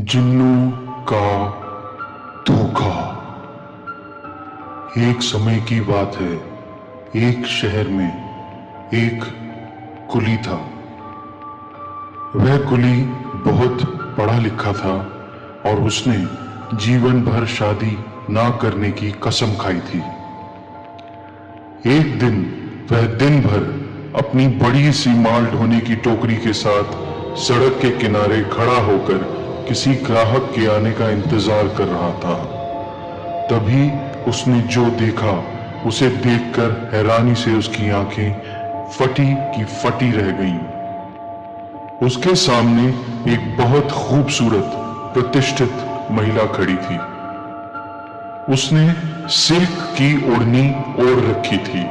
जिन्नों का धोखा। एक समय की बात है, एक शहर में एक कुली था। वह कुली बहुत पढ़ा लिखा था और उसने जीवन भर शादी ना करने की कसम खाई थी। एक दिन वह दिन भर अपनी बड़ी सी माल ढोने की टोकरी के साथ सड़क के किनारे खड़ा होकर किसी ग्राहक के आने का इंतजार कर रहा था। तभी उसने जो देखा उसे देखकर हैरानी से उसकी आंखें फटी की फटी रह गईं। उसके सामने एक बहुत खूबसूरत प्रतिष्ठित महिला खड़ी थी। उसने सिल्क की ओढ़नी ओढ़ रखी थी।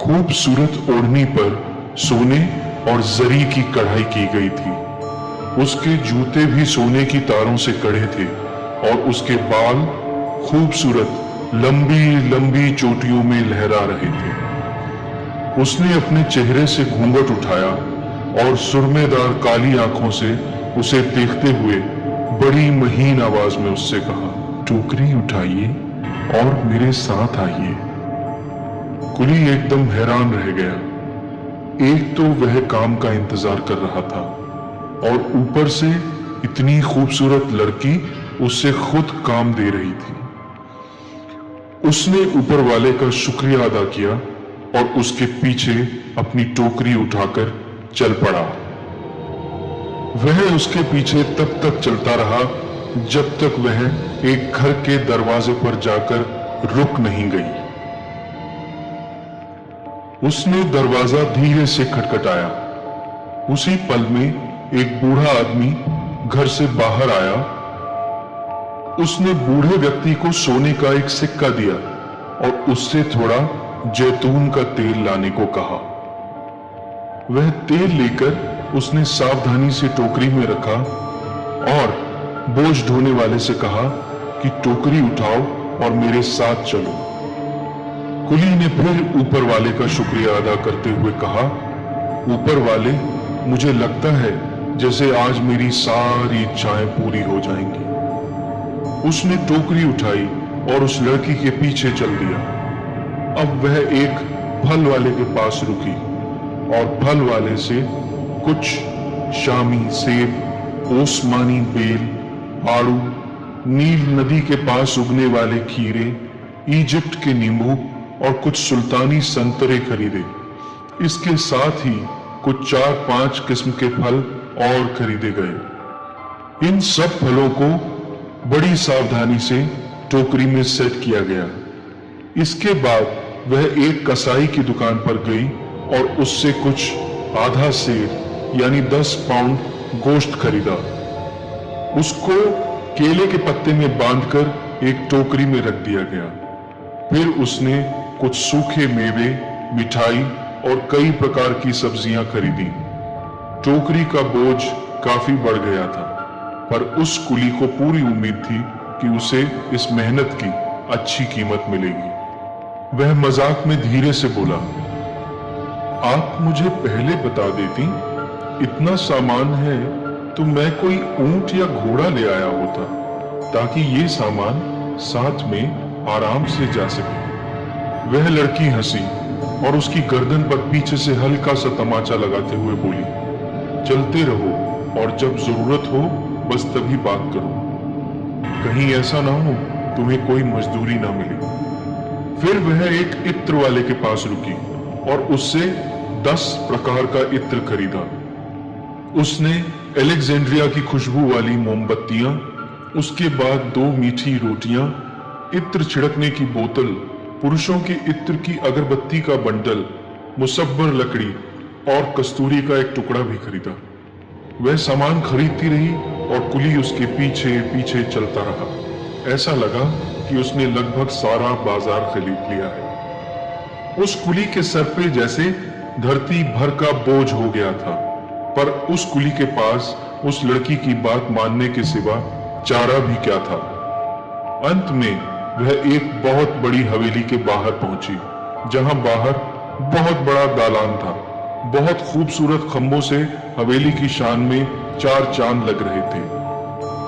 खूबसूरत ओढ़नी पर सोने और जरी की कढ़ाई की गई थी। उसके जूते भी सोने की तारों से कढ़े थे और उसके बाल खूबसूरत लंबी लंबी चोटियों में लहरा रहे थे। उसने अपने चेहरे से घूंघट उठाया और सुरमेदार काली आंखों से उसे देखते हुए बड़ी महीन आवाज में उससे कहा, टोकरी उठाइए और मेरे साथ आइए। कुली एकदम हैरान रह गया। एक तो वह काम का इंतजार कर रहा था और ऊपर से इतनी खूबसूरत लड़की उससे खुद काम दे रही थी। उसने ऊपर वाले का शुक्रिया अदा किया और उसके पीछे अपनी टोकरी उठाकर चल पड़ा। वह उसके पीछे तब तक चलता रहा जब तक वह एक घर के दरवाजे पर जाकर रुक नहीं गई। उसने दरवाजा धीरे से खटखटाया। उसी पल में एक बूढ़ा आदमी घर से बाहर आया। उसने बूढ़े व्यक्ति को सोने का एक सिक्का दिया और उससे थोड़ा जैतून का तेल लाने को कहा। वह तेल लेकर उसने सावधानी से टोकरी में रखा और बोझ ढोने वाले से कहा कि टोकरी उठाओ और मेरे साथ चलो। कुली ने फिर ऊपर वाले का शुक्रिया अदा करते हुए कहा, ऊपर वाले, मुझे लगता है जैसे आज मेरी सारी इच्छाएं पूरी हो जाएंगी। उसने टोकरी उठाई और उस लड़की के पीछे चल दिया। अब वह एक फल वाले के पास रुकी और फल वाले से कुछ शामी सेब, ओस्मानी बेल, आड़ू, नील नदी के पास उगने वाले खीरे, इजिप्ट के नींबू और कुछ सुल्तानी संतरे खरीदे। इसके साथ ही कुछ 4-5 किस्म के फल और खरीदे गए। इन सब फलों को बड़ी सावधानी से टोकरी में सेट किया गया। इसके बाद वह एक कसाई की दुकान पर गई और उससे कुछ आधा सेर यानी 10 पाउंड गोश्त खरीदा। उसको केले के पत्ते में बांधकर एक टोकरी में रख दिया गया। फिर उसने कुछ सूखे मेवे, मिठाई और कई प्रकार की सब्जियां खरीदी। टोकरी का बोझ काफी बढ़ गया था, पर उस कुली को पूरी उम्मीद थी कि उसे इस मेहनत की अच्छी कीमत मिलेगी। वह मजाक में धीरे से बोला, आप मुझे पहले बता देती, इतना सामान है तो मैं कोई ऊंट या घोड़ा ले आया होता ताकि ये सामान साथ में आराम से जा सके। वह लड़की हंसी और उसकी गर्दन पर पीछे से हल्का सा तमाचा लगाते हुए बोली, चलते रहो और जब जरूरत हो बस तभी बात करो। कहीं ऐसा ना हो तुम्हें कोई मजदूरी ना मिले। फिर वह एक इत्र वाले के पास रुकी और उससे 10 प्रकार का इत्र खरीदा। उसने अलेक्जेंड्रिया की खुशबू वाली मोमबत्तियां, उसके बाद 2 मीठी रोटियां, इत्र छिड़कने की बोतल, पुरुषों के इत्र की अगरबत्ती का बंडल, मुसब्बर लकड़ी और कस्तूरी का एक टुकड़ा भी खरीदा। वह सामान खरीदती रही और कुली उसके पीछे पीछे चलता रहा। ऐसा लगा कि उसने लगभग सारा बाजार खरीद लिया है। उस कुली के सर पे जैसे धरती भर का बोझ हो गया था, पर उस कुली के पास उस लड़की की बात मानने के सिवा चारा भी क्या था। अंत में वह एक बहुत बड़ी हवेली के बाहर पहुंची, जहां बाहर बहुत बड़ा दालान था। बहुत खूबसूरत खंभों से हवेली की शान में 4 चांद लग रहे थे।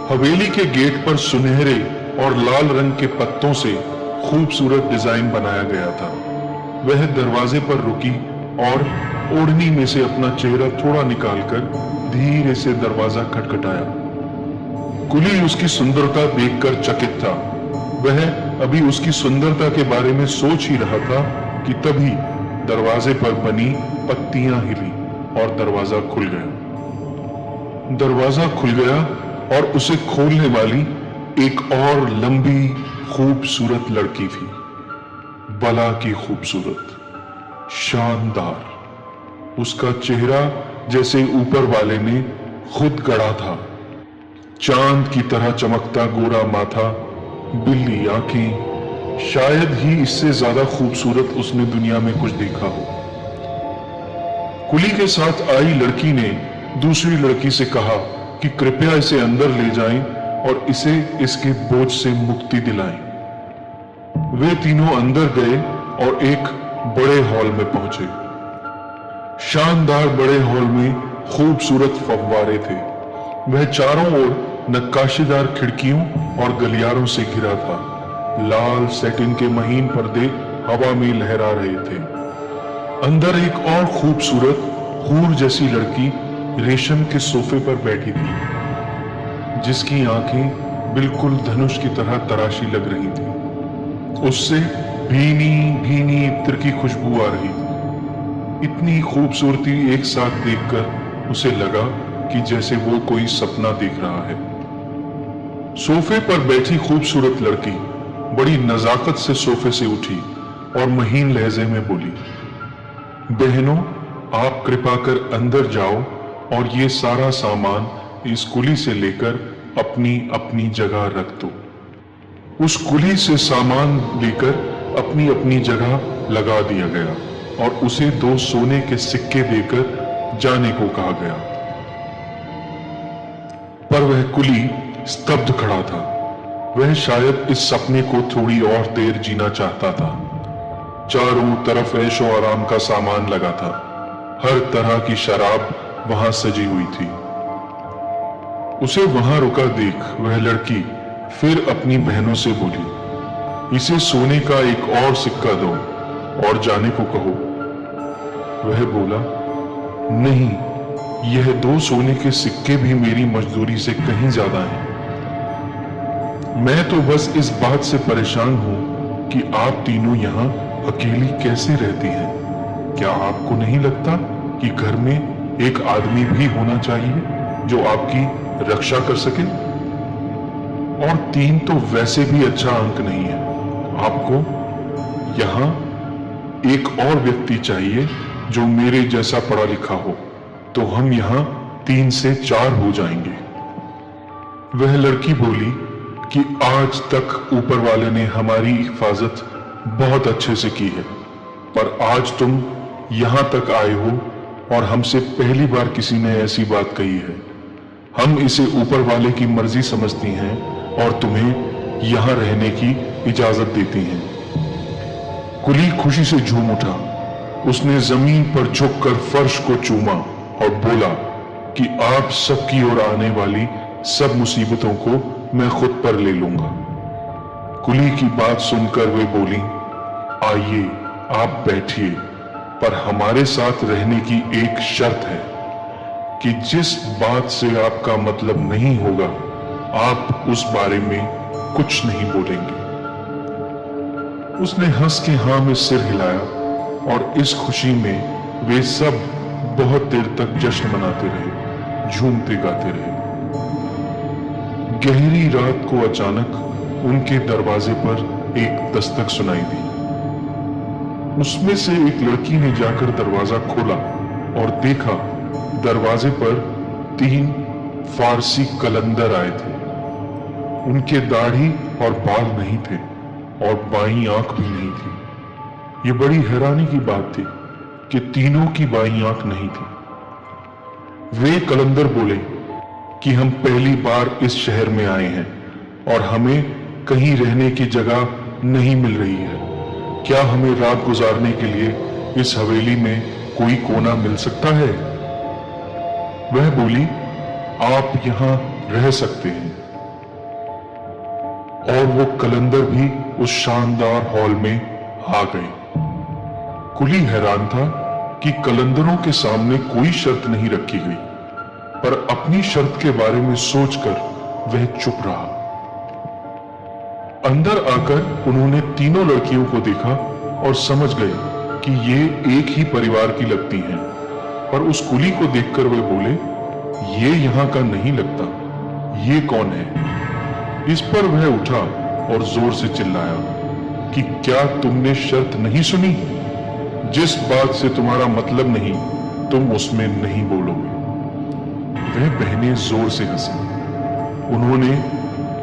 हवेली के गेट पर सुनहरे और लाल रंग के पत्तों से खूबसूरत डिजाइन बनाया गया था। वह दरवाजे पर रुकी और ओढ़नी में से अपना चेहरा थोड़ा निकालकर धीरे से दरवाजा खटखटाया। कुली उसकी सुंदरता देखकर चकित था। वह अभी उसकी सुंदरता के बारे में सोच ही रहा था कि तभी दरवाजे पर बनी पत्तियां हिली और दरवाजा खुल गया। दरवाजा खुल गया और उसे खोलने वाली एक और लंबी खूबसूरत लड़की थी। बला की खूबसूरत, शानदार। उसका चेहरा जैसे ऊपर वाले ने खुद गढ़ा था। चांद की तरह चमकता गोरा माथा, बिल्ली आंखें, शायद ही इससे ज्यादा खूबसूरत उसने दुनिया में कुछ देखा हो। कुली के साथ आई लड़की ने दूसरी लड़की से कहा कि कृपया इसे अंदर ले जाएं और इसे इसके बोझ से मुक्ति दिलाएं। वे तीनों अंदर गए और एक बड़े हॉल में पहुंचे। शानदार बड़े हॉल में खूबसूरत फव्वारे थे। वह चारों ओर नक्काशीदार खिड़कियों और गलियारों से घिरा था। लाल सैटिन के महीन पर्दे हवा में लहरा रहे थे। अंदर एक और खूबसूरत हूर जैसी लड़की रेशम के सोफे पर बैठी थी, जिसकी आंखें बिल्कुल धनुष की तरह तराशी लग रही थी। उससे भीनी भीनी इत्र की खुशबू आ रही थी। इतनी खूबसूरती एक साथ देखकर उसे लगा कि जैसे वो कोई सपना देख रहा है। सोफे पर बैठी खूबसूरत लड़की बड़ी नजाकत से सोफे से उठी और महीन लहजे में बोली, बहनों, आप कृपा कर अंदर जाओ और ये सारा सामान इस कुली से लेकर अपनी अपनी जगह रख दो। उस कुली से सामान लेकर अपनी अपनी जगह लगा दिया गया और उसे 2 सोने के सिक्के देकर जाने को कहा गया। पर वह कुली स्तब्ध खड़ा था। वह शायद इस सपने को थोड़ी और देर जीना चाहता था। चारों तरफ ऐशो आराम का सामान लगा था। हर तरह की शराब वहां सजी हुई थी। उसे वहां रुका देख वह लड़की फिर अपनी बहनों से बोली, इसे सोने का एक और सिक्का दो और जाने को कहो। वह बोला, नहीं, यह 2 सोने के सिक्के भी मेरी मजदूरी से कहीं ज्यादा हैं। मैं तो बस इस बात से परेशान हूं कि आप तीनों यहां अकेली कैसे रहती हैं। क्या आपको नहीं लगता कि घर में एक आदमी भी होना चाहिए जो आपकी रक्षा कर सके? और 3 तो वैसे भी अच्छा अंक नहीं है। आपको यहां एक और व्यक्ति चाहिए जो मेरे जैसा पढ़ा लिखा हो, तो हम यहां 3 से 4 हो जाएंगे। वह लड़की बोली कि आज तक ऊपर वाले ने हमारी हिफाजत बहुत अच्छे से की है, पर आज तुम यहां तक आए हो और हमसे पहली बार किसी ने ऐसी बात कही है। हम इसे ऊपर वाले की मर्जी समझती हैं और तुम्हें यहां रहने की इजाजत देती हैं। कुली खुशी से झूम उठा। उसने जमीन पर झुककर फर्श को चूमा और बोला कि आप सबकी ओर आने वाली सब मुसीबतों को मैं खुद पर ले लूंगा। कुली की बात सुनकर वे बोली, आइए आप बैठिए, पर हमारे साथ रहने की एक शर्त है कि जिस बात से आपका मतलब नहीं होगा, आप उस बारे में कुछ नहीं बोलेंगे। उसने हंस के हाँ में सिर हिलाया और इस खुशी में वे सब बहुत देर तक जश्न मनाते रहे, झूमते गाते रहे। गहरी रात को अचानक उनके दरवाजे पर एक दस्तक सुनाई दी। उसमें से एक लड़की ने जाकर दरवाजा खोला और देखा दरवाजे पर 3 फारसी कलंदर आए थे। उनके दाढ़ी और बाल नहीं थे और बाईं आंख भी नहीं थी। ये बड़ी हैरानी की बात थी कि तीनों की बाईं आंख नहीं थी। वे कलंदर बोले कि हम पहली बार इस शहर में आए हैं और हमें कहीं रहने की जगह नहीं मिल रही है। क्या हमें रात गुजारने के लिए इस हवेली में कोई कोना मिल सकता है? वह बोली, आप यहां रह सकते हैं, और वो कलंदर भी उस शानदार हॉल में आ गए। कुली हैरान था कि कलंदरों के सामने कोई शर्त नहीं रखी गई, पर अपनी शर्त के बारे में सोचकर वह चुप रहा। अंदर आकर उन्होंने तीनों लड़कियों को देखा और समझ गए कि ये एक ही परिवार की लगती हैं, पर उस कुली को देखकर वे बोले, ये यहां का नहीं लगता, ये कौन है? इस पर वह उठा और जोर से चिल्लाया कि क्या तुमने शर्त नहीं सुनी? जिस बात से तुम्हारा मतलब नहीं, तुम उसमें नहीं बोलोगे। वह बहनें जोर से हंसी। उन्होंने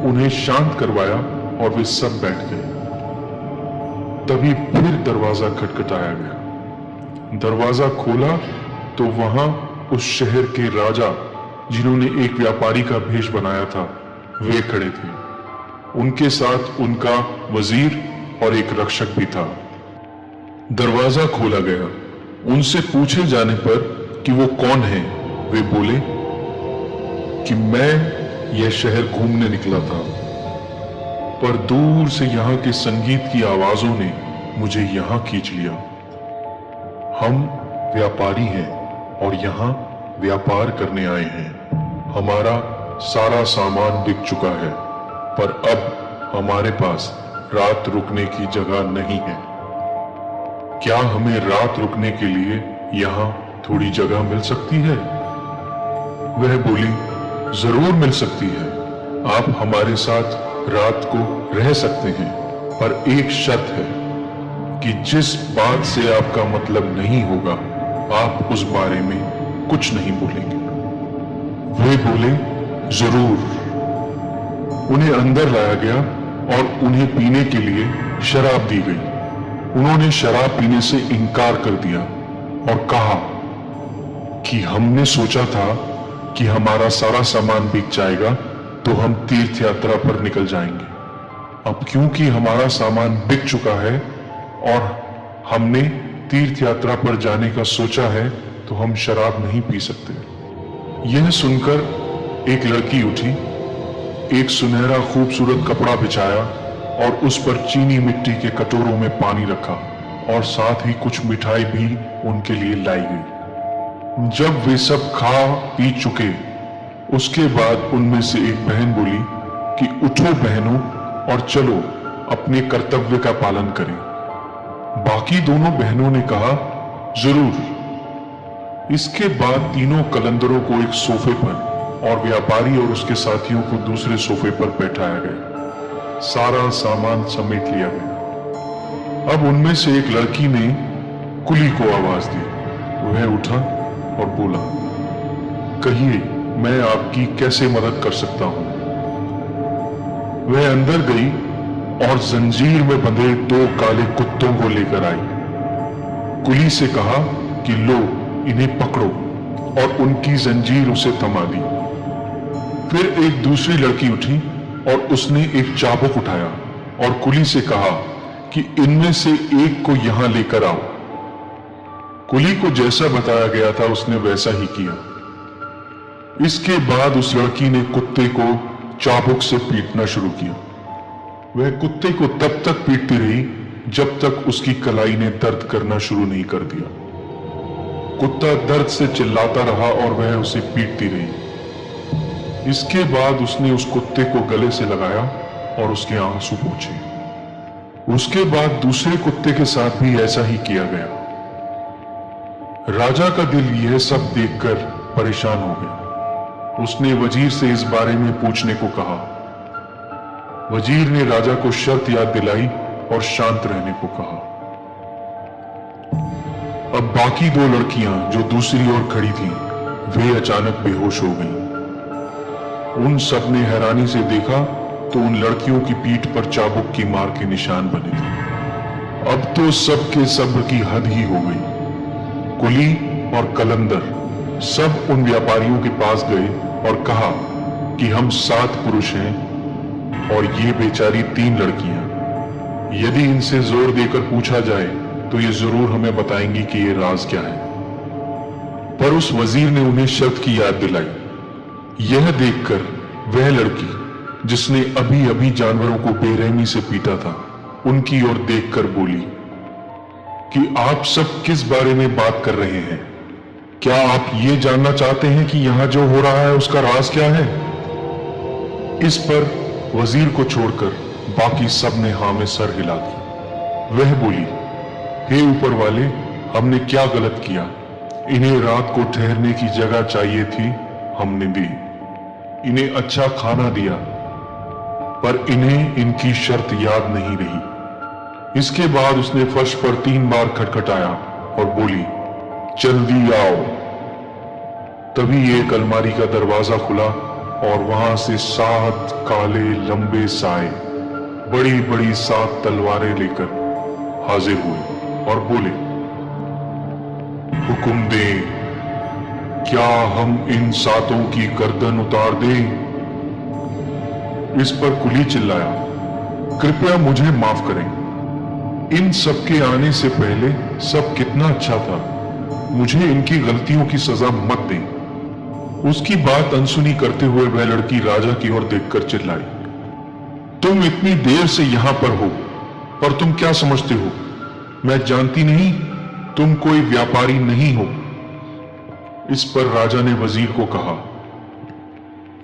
उन्हें शांत करवाया और वे सब बैठ गए। तभी फिर दरवाजा खटखटाया गया। दरवाजा खोला तो वहां उस शहर के राजा, जिन्होंने एक व्यापारी का भेष बनाया था, वे खड़े थे। उनके साथ उनका वजीर और एक रक्षक भी था। दरवाजा खोला गया। उनसे पूछे जाने पर कि वो कौन है, वे बोले कि मैं यह शहर घूमने निकला था, पर दूर से यहां के संगीत की आवाजों ने मुझे यहां खींच लिया। हम व्यापारी हैं और यहां व्यापार करने आए हैं। हमारा सारा सामान बिक चुका है, पर अब हमारे पास रात रुकने की जगह नहीं है। क्या हमें रात रुकने के लिए यहां थोड़ी जगह मिल सकती है? वह बोली, जरूर मिल सकती है। आप हमारे साथ रात को रह सकते हैं, पर एक शर्त है कि जिस बात से आपका मतलब नहीं होगा, आप उस बारे में कुछ नहीं बोलेंगे। वे बोले, जरूर। उन्हें अंदर लाया गया और उन्हें पीने के लिए शराब दी गई। उन्होंने शराब पीने से इनकार कर दिया और कहा कि हमने सोचा था कि हमारा सारा सामान बिक जाएगा तो हम तीर्थ यात्रा पर निकल जाएंगे। अब क्योंकि हमारा सामान बिक चुका है और हमने तीर्थ यात्रा पर जाने का सोचा है, तो हम शराब नहीं पी सकते। यह सुनकर एक लड़की उठी, एक सुनहरा खूबसूरत कपड़ा बिछाया और उस पर चीनी मिट्टी के कटोरों में पानी रखा और साथ ही कुछ मिठाई भी उनके लिए लाई गई। जब वे सब खा पी चुके, उसके बाद उनमें से एक बहन बोली कि उठो बहनों और चलो अपने कर्तव्य का पालन करें। बाकी दोनों बहनों ने कहा, जरूर। इसके बाद तीनों कलंदरों को एक सोफे पर और व्यापारी और उसके साथियों को दूसरे सोफे पर बैठाया गया। सारा सामान समेट लिया गया। अब उनमें से एक लड़की ने कुली को आवाज दी। वह उठा और बोला, कहिए, मैं आपकी कैसे मदद कर सकता हूं? वह अंदर गई और जंजीर में बंधे 2 काले कुत्तों को लेकर आई। कुली से कहा कि लो, इन्हें पकड़ो, और उनकी जंजीर उसे थमा दी। फिर एक दूसरी लड़की उठी और उसने एक चाबुक उठाया और कुली से कहा कि इनमें से एक को यहां लेकर आओ। कुली को जैसा बताया गया था उसने वैसा ही किया। इसके बाद उस लड़की ने कुत्ते को चाबुक से पीटना शुरू किया। वह कुत्ते को तब तक पीटती रही जब तक उसकी कलाई ने दर्द करना शुरू नहीं कर दिया। कुत्ता दर्द से चिल्लाता रहा और वह उसे पीटती रही। इसके बाद उसने उस कुत्ते को गले से लगाया और उसके आंसू पोंछे। उसके बाद दूसरे कुत्ते के साथ भी ऐसा ही किया गया। राजा का दिल यह सब देखकर परेशान हो गया। उसने वजीर से इस बारे में पूछने को कहा। वजीर ने राजा को शर्त याद दिलाई और शांत रहने को कहा। अब बाकी 2 लड़कियां जो दूसरी ओर खड़ी थीं, वे अचानक बेहोश हो गईं। उन सब ने हैरानी से देखा तो उन लड़कियों की पीठ पर चाबुक की मार के निशान बने थे। अब तो सबके सब्र की हद ही हो गई। कुली और कलंदर सब उन व्यापारियों के पास गए और कहा कि हम 7 पुरुष हैं और ये बेचारी 3 लड़कियां। यदि इनसे जोर देकर पूछा जाए तो ये जरूर हमें बताएंगी कि ये राज क्या है। पर उस वजीर ने उन्हें शर्त की याद दिलाई। यह देखकर वह लड़की जिसने अभी अभी जानवरों को बेरहमी से पीटा था, उनकी ओर देखकर बोली कि आप सब किस बारे में बात कर रहे हैं? क्या आप ये जानना चाहते हैं कि यहां जो हो रहा है उसका राज क्या है? इस पर वजीर को छोड़कर बाकी सब ने हाँ में सर हिला दिया। वह बोली, हे ऊपर वाले, हमने क्या गलत किया? इन्हें रात को ठहरने की जगह चाहिए थी, हमने दी। इन्हें अच्छा खाना दिया, पर इन्हें इनकी शर्त याद नहीं रही। इसके बाद उसने फर्श पर 3 बार खटखटाया और बोली, जल्दी आओ। तभी एक अलमारी का दरवाजा खुला और वहां से 7 काले लंबे साए बड़ी बड़ी 7 तलवारें लेकर हाजिर हुए और बोले, हुक्म दें, क्या हम इन 7 की गर्दन उतार दें? इस पर कुली चिल्लाया, कृपया मुझे माफ करें। इन सब के आने से पहले सब कितना अच्छा था। मुझे इनकी गलतियों की सजा मत दें। उसकी बात अनसुनी करते हुए वह लड़की राजा की ओर देखकर चिल्लाई, तुम इतनी देर से यहां पर हो, पर तुम क्या समझते हो? मैं जानती नहीं, तुम कोई व्यापारी नहीं हो। इस पर राजा ने वजीर को कहा,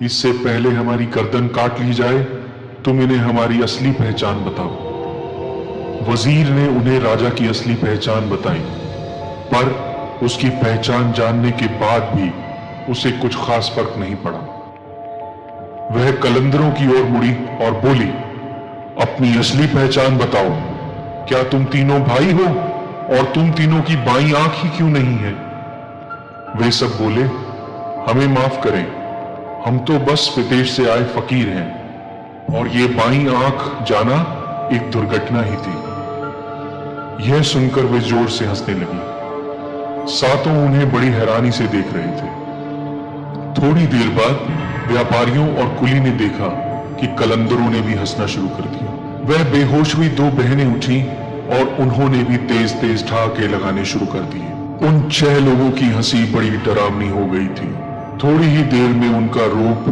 इससे पहले हमारी गर्दन काट ली जाए, तुम इन्हें हमारी असली पहचान बताओ। वजीर ने उन्हें राजा की असली पहचान बताई, पर उसकी पहचान जानने के बाद भी उसे कुछ खास फर्क नहीं पड़ा। वह कलंदरों की ओर मुड़ी और बोली, अपनी असली पहचान बताओ। क्या तुम तीनों भाई हो? और तुम तीनों की बाईं आंख ही क्यों नहीं है? वे सब बोले, हमें माफ करें, हम तो बस विदेश से आए फकीर हैं और ये बाईं आंख जाना एक दुर्घटना ही थी। यह सुनकर वे जोर से हंसने लगी। 7 उन्हें बड़ी हैरानी से देख रहे थे। थोड़ी देर बाद व्यापारियों और कुली ने देखा कि कलंदरों ने भी हंसना शुरू कर दिया। वह बेहोश हुई 2 बहनें उठी और उन्होंने भी तेज तेज ठहाके लगाने शुरू कर दिए। उन 6 लोगों की हंसी बड़ी डरावनी हो गई थी। थोड़ी ही देर में उनका रूप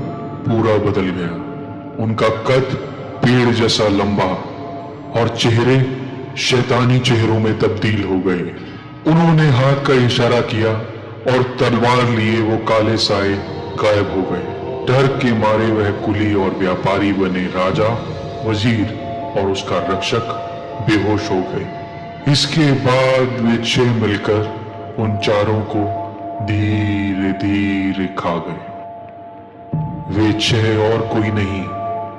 पूरा बदल गया। उनका कद पेड़ जैसा लंबा और चेहरे शैतानी चेहरों में तब्दील हो गए। उन्होंने हाथ का इशारा किया और तलवार लिए वो काले साए गायब हो गए। डर के मारे वह कुली और व्यापारी बने राजा, वजीर और उसका रक्षक बेहोश हो गए। इसके बाद वे 6 मिलकर उन चारों को धीरे धीरे खा गए। वे 6 और कोई नहीं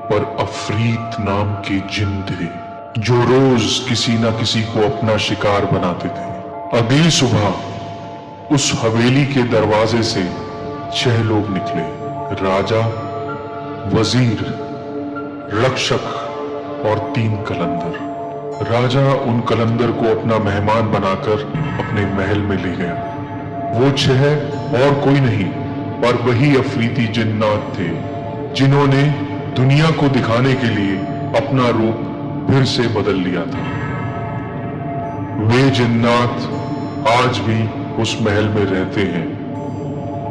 पर अफरीत नाम के जिन थे, जो रोज किसी ना किसी को अपना शिकार बनाते थे। अगली सुबह उस हवेली के दरवाजे से 6 लोग निकले, राजा, वजीर, रक्षक और 3 कलंदर। राजा उन कलंदर को अपना मेहमान बनाकर अपने महल में ले गया। वो 6 और कोई नहीं पर वही अफरीती जिन्नात थे, जिन्होंने दुनिया को दिखाने के लिए अपना रूप फिर से बदल लिया था। वे जिन्नात आज भी उस महल में रहते हैं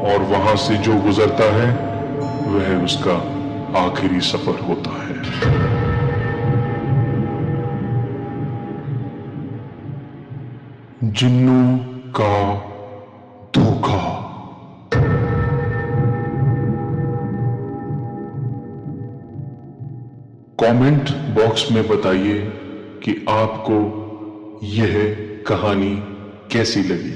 और वहां से जो गुजरता है वह उसका आखिरी सफर होता है। जिन्नों का धोखा। कमेंट बॉक्स में बताइए कि आपको यह कहानी कैसी लगी।